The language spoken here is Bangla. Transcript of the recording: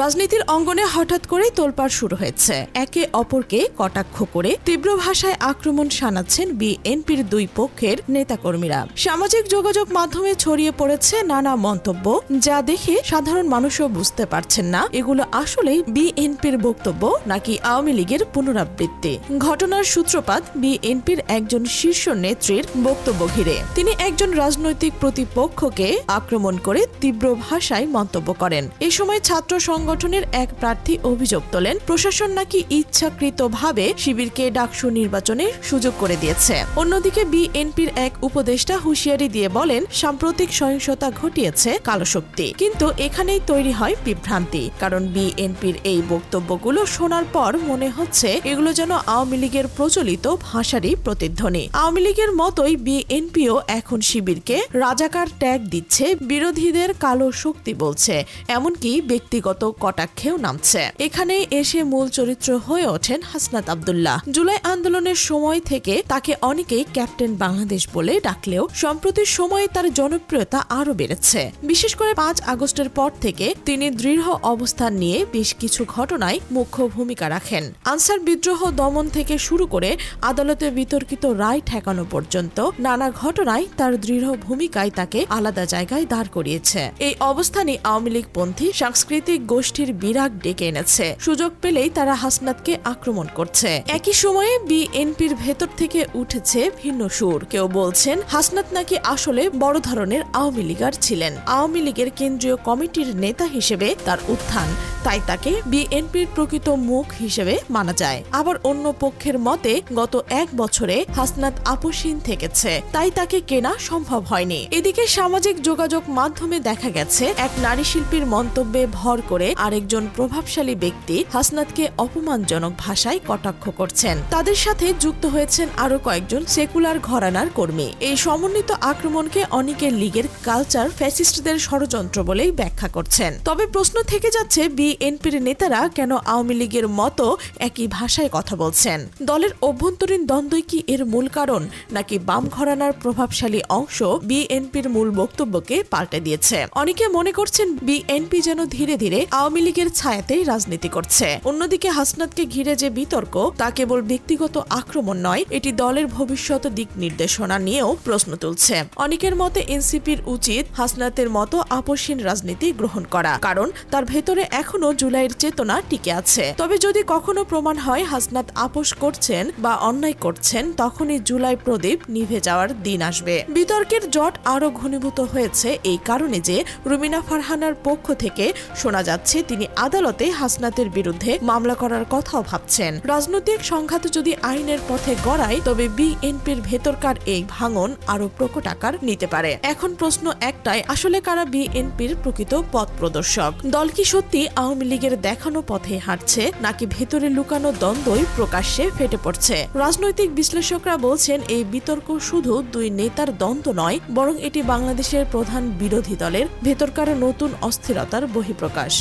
রাজনীতির অঙ্গনে হঠাৎ করে তোলপাড় শুরু হয়েছে। একে অপরকে কটাক্ষ করে তীব্র ভাষায় আক্রমণ শানাচ্ছেন বিএনপির দুই পক্ষের নেতাকর্মীরা। সামাজিক যোগাযোগ মাধ্যমে ছড়িয়ে পড়েছে নানা মন্তব্য, যা দেখে সাধারণ মানুষও বুঝতে পারছেন না এগুলো আসলেই বিএনপির বক্তব্য নাকি আওয়ামী লীগের পুনরাবৃত্তি। ঘটনার সূত্রপাত বিএনপির একজন শীর্ষ নেত্রীর বক্তব্য ঘিরে। তিনি একজন রাজনৈতিক প্রতিপক্ষকে আক্রমণ করে তীব্র ভাষায় মন্তব্য করেন। এ সময় ছাত্র সংগঠনের এক প্রার্থী অভিযোগ তোলেন, প্রশাসন নাকি ইচ্ছাকৃতভাবে শিবিরকে ডাকসু নির্বাচনের সুযোগ করে দিয়েছে। অন্যদিকে বিএনপির এক উপদেষ্টা হুঁশিয়ারি দিয়ে বলেন, সাম্প্রতিক সহিংসতা ঘটিয়েছে কালো শক্তি। কিন্তু এখানেই তৈরি হয় বিভ্রান্তি, কারণ বিএনপির এই বক্তব্যগুলো শোনার পর মনে হচ্ছে এগুলো যেন আওয়ামী লীগের প্রচলিত ভাষারই প্রতিধ্বনি। আওয়ামী লীগের মতোই বিএনপিও এখন শিবিরকে রাজাকার ট্যাগ দিচ্ছে, বিরোধীদের কালো শক্তি বলছে, এমনকি ব্যক্তিগত কটাক্ষেও নামছে। এখানে এসে মূল চরিত্র হয়ে ওঠেন হাসনাত আব্দুল্লাহ। জুলাই আন্দোলনের সময় থেকে তাকে অনেকেই ক্যাপ্টেন বাংলাদেশ বলে ডাকলেও সম্প্রতি সময়ে তার জনপ্রিয়তা আরো বেড়েছে। বিশেষ করে 5 আগস্টের পর থেকে তিনি দৃঢ় অবস্থান নিয়ে বেশ কিছু ঘটনায় মুখ্য ভূমিকা রাখেন। আনসার বিদ্রোহ দমন থেকে শুরু করে আদালতে বিতর্কিত রায় ঠেকানো পর্যন্ত নানা ঘটনায় তার দৃঢ় ভূমিকায় তাকে আলাদা জায়গায় দাঁড় করিয়েছে। এই অবস্থানই আওয়ামী লীগপন্থী সাংস্কৃতিক গোষ্ঠীর বিরাগ ডেকে এনেছে। সুযোগ পেলেই তারা হাসনাতকে আক্রমণ করছে। একই সময়ে বিএনপির ভেতর থেকে উঠেছে ভিন্ন সুর। কেউ বলছেন হাসনাত নাকি আসলে বড় ধরনের আওয়ামী লীগার ছিলেন, আওয়ামী লীগের কেন্দ্রীয় কমিটির নেতা হিসেবে তার উত্থান, তাই তাকে বিএনপির প্রকৃত মুখ হিসেবে মানা যায়। আবার অন্য পক্ষের মতে গত 1 বছরে হাসনাত আপোষহীন থেকেছে, তাই তাকে কেনা সম্ভব হয়নি। এদিকে সামাজিক যোগাযোগ মাধ্যমে দেখা গেছে এক নারী শিল্পীর মন্তব্যে ভর করে আরেকজন প্রভাবশালী ব্যক্তি হাসনাতকে অপমানজনক ভাষায় কটাক্ষ করছেন। তাদের সাথে যুক্ত হয়েছেন আরো কয়েকজন সেকুলার ঘরানার কর্মী। এই সমন্বিত আক্রমণকে অনেকে লীগের কালচার ফ্যাসিস্টদের ষড়যন্ত্র বলেই ব্যাখ্যা করছেন। তবে প্রশ্ন থেকে যাচ্ছে, বিএনপির নেতারা কেন আওয়ামী লীগের মতো একই ভাষায় কথা বলছেন? দলের অভ্যন্তরীণ দ্বন্দ্বই কি এর মূল কারণ, নাকি বাম ঘরানার প্রভাবশালী অংশ বিএনপির মূল বক্তব্যকে পাল্টে দিয়েছে? অনেকে মনে করছেন বিএনপি যেন ধীরে ধীরে আওয়ামী লীগের ছায়াতেই রাজনীতি করছে। অন্যদিকে হাসনাতকে ঘিরে যে বিতর্ক, তা কেবল ব্যক্তিগত আক্রমণ নয়, এটি দলের ভবিষ্যৎ দিক নির্দেশনা নিয়েও প্রশ্ন তুলছে। অনেকের মতে এনসিপির উচিত হাসনাতের মতো আপোষহীন রাজনীতি গ্রহণ করা, কারণ তার ভেতরে এখনো জুলাইয়ের চেতনা টিকে আছে। তবে যদি কখনো প্রমাণ হয় হাসনাত আপোষ করছেন বা অন্যায় করছেন, তখনই জুলাই প্রদীপ নিভে যাওয়ার দিন আসবে। বিতর্কের জট আরো ঘনীভূত হয়েছে এই কারণে যে রুমিনা ফারহানার পক্ষ থেকে শোনা যাচ্ছে তিনি আদালতে হাসনাতের বিরুদ্ধে মামলা করার কথাও ভাবছেন। রাজনৈতিক সংঘাত যদি আইনের পথে গড়ায়, তবে বিএনপির ভেতরকার এই ভাঙন আরো প্রকট আকার নিতে পারে। এখন প্রশ্ন একটাই, আসলে কারা বিএনপির প্রকৃত পথ প্রদর্শক? দল কি সত্যি আওয়ামী লীগের দেখানো পথে হাঁটছে, নাকি ভেতরে লুকানো দ্বন্দ্বই প্রকাশ্যে ফেটে পড়ছে? রাজনৈতিক বিশ্লেষকরা বলছেন এই বিতর্ক শুধু দুই নেতার দ্বন্দ্ব নয়, বরং এটি বাংলাদেশের প্রধান বিরোধী দলের ভেতরকার নতুন অস্থিরতার বহিঃপ্রকাশ।